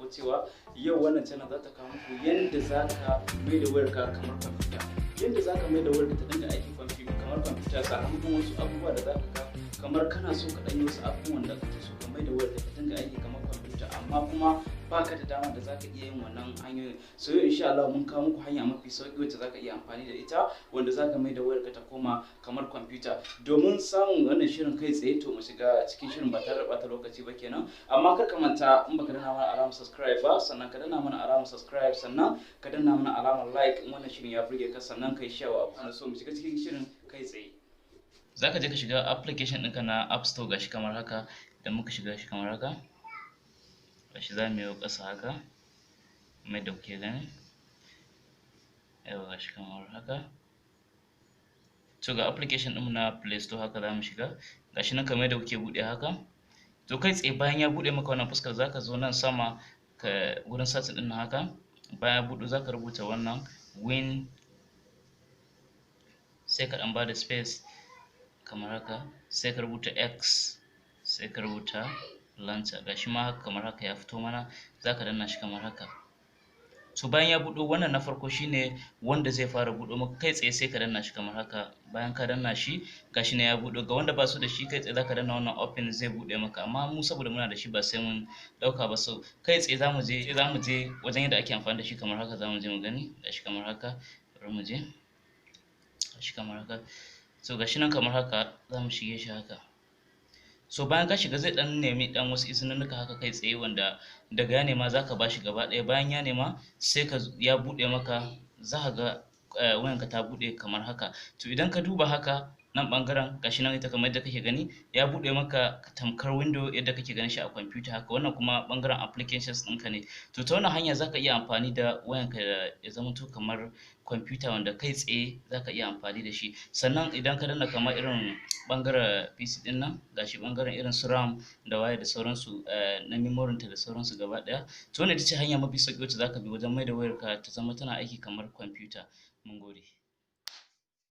muku cewa yau wannan channel za ta kawo muku yanda za ka mai da wayarka kamar kwamfuta. Yanda za ka mai da wayarka ta dinga aiki kamar kwamfuta sakamakon wasu abubuwa da za ka ga kamar kana so ka ɗanyi wasu abubuwan da kake so ka mai da wayarka ta dinga aiki kamar kwamfuta amma kuma baka da dama da zaka iya yin wannan hanyoyin. So yau insha Allah mun kawo muku hanya mafi sauki wacce zaka iya amfani da ita wanda zaka mai da wayarka ta koma kamar kwamfuta. Domin samun wannan shirin kai tsaye to mu shiga cikin shirin ba tare da bata lokaci ba kenan. Amma kar ka manta in baka danna mana alamar subscribe ba sannan ka danna mana alamar subscribe sannan ka danna mana alamar like in wannan shirin ya burge ka sannan kai share wa abokan. So mu shiga cikin shirin kai tsaye. Zaka je ka shiga application ɗinka na App Store gashi kamar haka. Idan muka shiga shi kamar haka gashi za mu yi ƙasa haka mai da kuke gani, yawa gashi kamar haka. To ga application ɗinmu na Play Store haka za mu shiga gashi nan kamar da kuke buɗe haka. To kai tsaye bayan ya buɗe maka wannan fuskar zaka zo nan sama ka wurin search ɗin nan haka, bayan ya buɗe zaka rubuta wannan win sai ka ɗan bada space kamar haka, sai ka rubuta X sai ka rubuta launcher gashi ma haka kamar haka ya fito mana, zaka danna shi kamar haka. So bayan ya buɗo wannan na farko shine wanda zai fara buɗo maka kai tsaye sai ka danna shi kamar haka. Bayan ka danna shi gashi ne ya buɗo. Ga wanda ba su da shi kai tsaye zaka danna wannan open zai buɗe maka, amma mu saboda muna da shi ba sai mun ɗauka ba. So kai tsaye zamu je wajen yadda ake amfani da shi kamar haka, zamu je mu gani gashi kamar haka. Bari mu je gashi kamar haka. So gashi nan kamar haka zamu shige shi haka. So bayan ka shiga zai dan nemi dan wasu izininnuka haka kai tsaye wanda daga ya nema zaka bashi gaba ɗaya. Bayan ya nema sai ka ya buɗe maka, za ka ga wayanka ta buɗe kamar haka. To idan ka duba haka nan ɓangaren gashi nan ita kamar yadda kake gani ya buɗe maka tamkar window yadda kake ganin shi a kwamfuta haka. Wannan kuma ɓangaren applications ɗinka ne. To ta wannan hanya zaka iya amfani da wayanka ya zamanto kamar kwamfuta wanda kai tsaye zaka iya amfani da shi. Sannan idan ka danna kamar irin ɓangaren PC ɗin nan gashi ɓangaren irin su RAM da waye da sauransu na memory ta da sauransu gaba ɗaya. To wannan ita ce hanya mafi sauƙi wacce zaka bi wajen mai da wayarka ta zama tana aiki kamar kwamfuta. Mun gode.